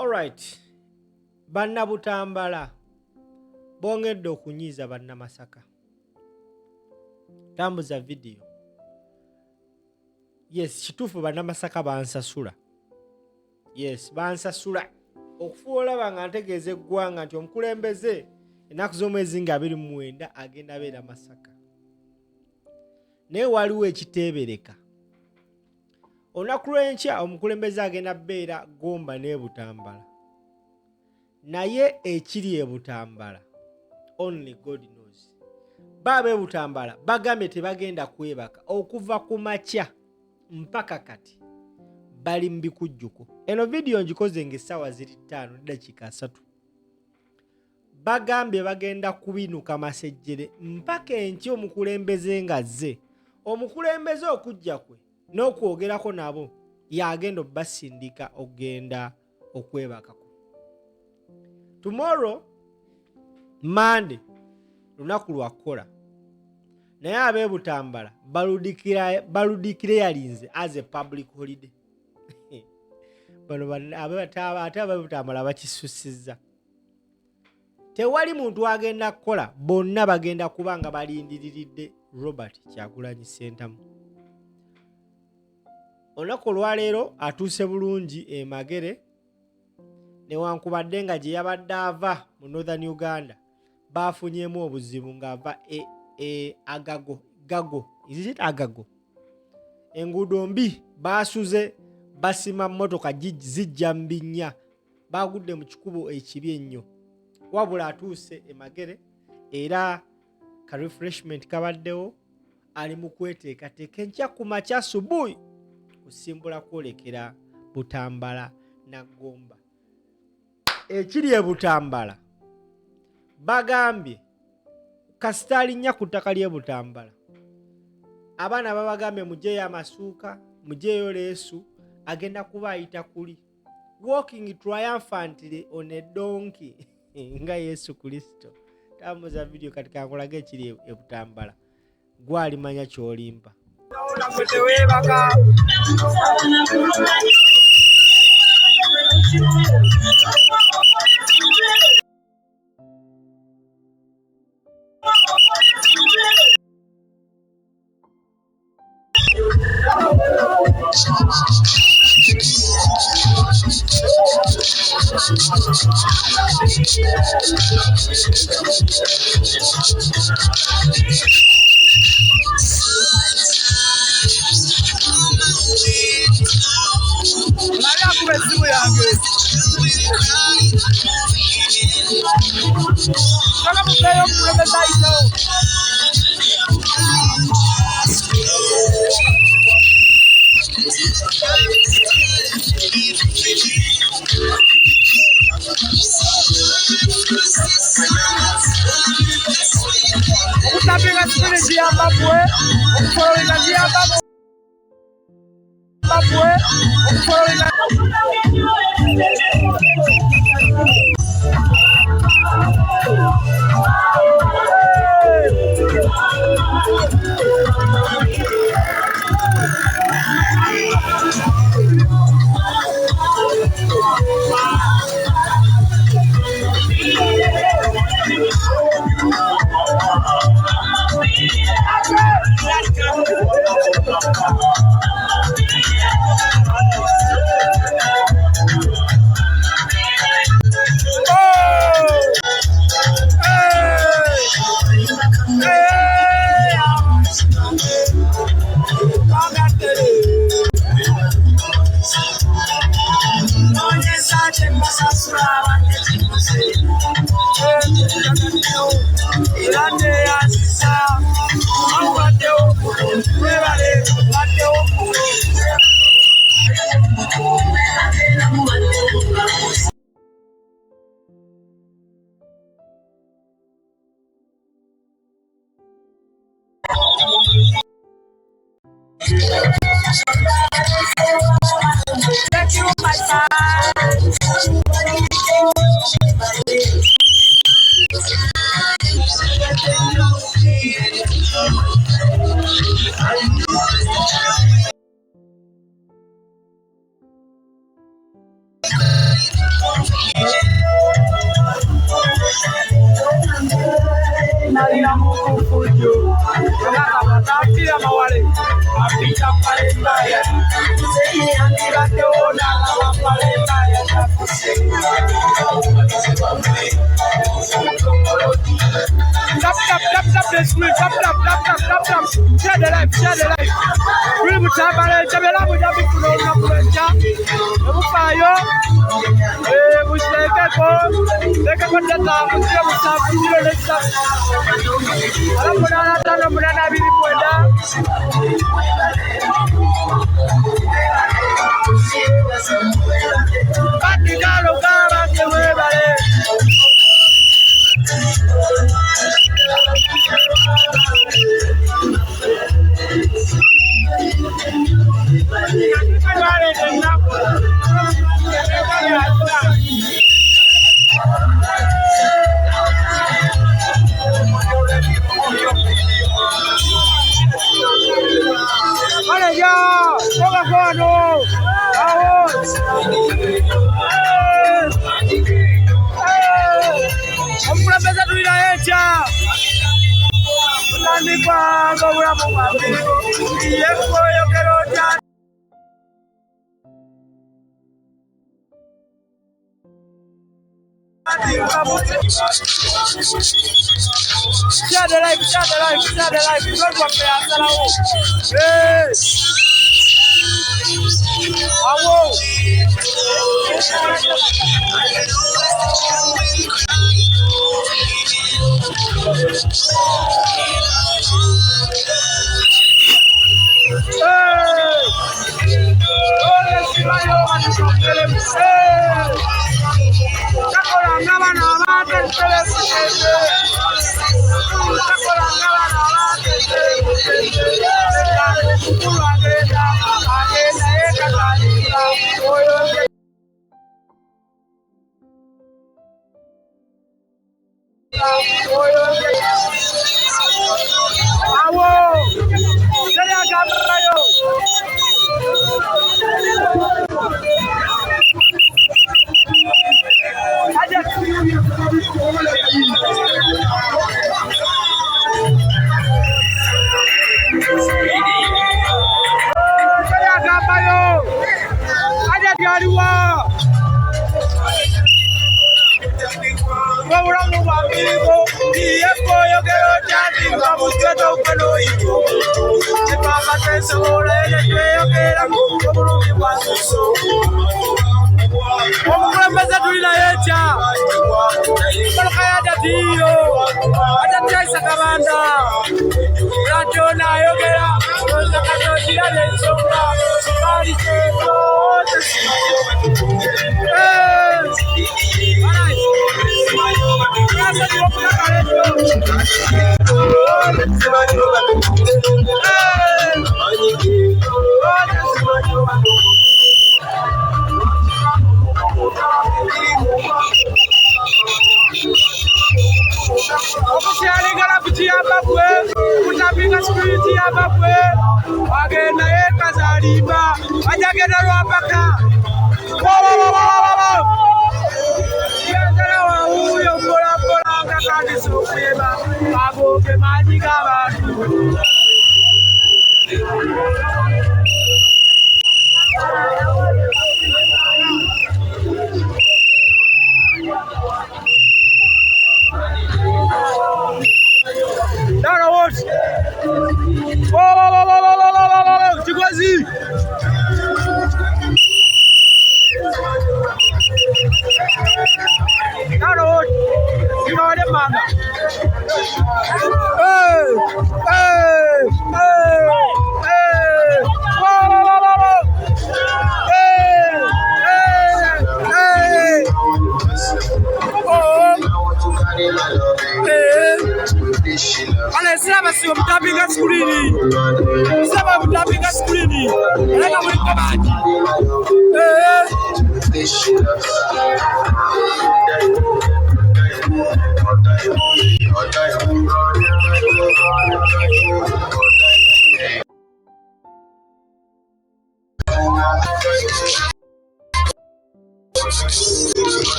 Alright, bannabutambala bongedde okunyiiza bannamasaka. Tambuza video. Yes, kituufu bannamasaka bansasula. Yes, bansasula okufuula olaba nga ntegeeza eggwanga nti omukulembeze ennaku z'omwezi nga 29 agenda beera Masaka. Naye waliwo ekiteebereka. Olunaku lw'enkya omukulembeze agenda beera Gomba ne Butambala. Naye ekiri e Butambala, only God knows. Baba e Butambala bagambye tebagenda kwebaka okuva ku makya mpaka kati. Bali mu bikujjuko. Eno video ngikoze ng'essaawa ziri 5 n'eddakiika 3. Bagambye bagenda kubinuka masejjere mpaka enkya omukulembeze ng'azze. Omukulembeze okujja kwe n'okwogerako nabo yagenda obbasindika okgenda okwebakako. Tomorrow, Monday, lunaku lwa kkola. Naye ab'e Butambala baludeclarinze as a public holiday. Bano ate ab'e Butambala bakisusizza. Tewali muntu agenda kukola, bonna bagenda kuba nga balindiriridde Robert Kyagulanyi Ssentamu. Olunaku olwaleero atuuse bulungi e Magere, newankubadde nga gye yabadde ava mu Northern Uganda baafunyeemu obuzibu ng'ava Agago. Enguudo mbi baasuze basima mmotoka zijja mu binnya, baagudde mu kikubo ekibi ennyo. Wabula atuuse e Magere era ka refreshment kabaddewo, ali mu kweteekateeka enkya ku makya asubuhi kusimbula kwolekera Butambala na Gomba. Ekiri e Butambala bagambye kasita alinnya ku ttaka ly'e Butambala, abaana babagambye mujeeyo amasuuka, mujeeyo leesu, agenda kuba ayita kuli walking triumphantly on a donkey nga Yesu Kristo. Tambuza video kati kankolage ekiri e Butambala, gwalimanya ky'olimpa. Naria mukufujo, nakapatapira mawale, apita palembaya, tuseye andira teona na palembaya tapuse. Tap the screen, tap. Share the life. Really mutabale, tabela mujabi kuona kuenja. Ebupayo, musheke ko, leka kondata, musire musafu, musire lesa. Ala mudana bili kwenda. Bati galo gaba kewebale. Share the life. Don't go play Asalawo. Hey. Awo.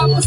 Vamos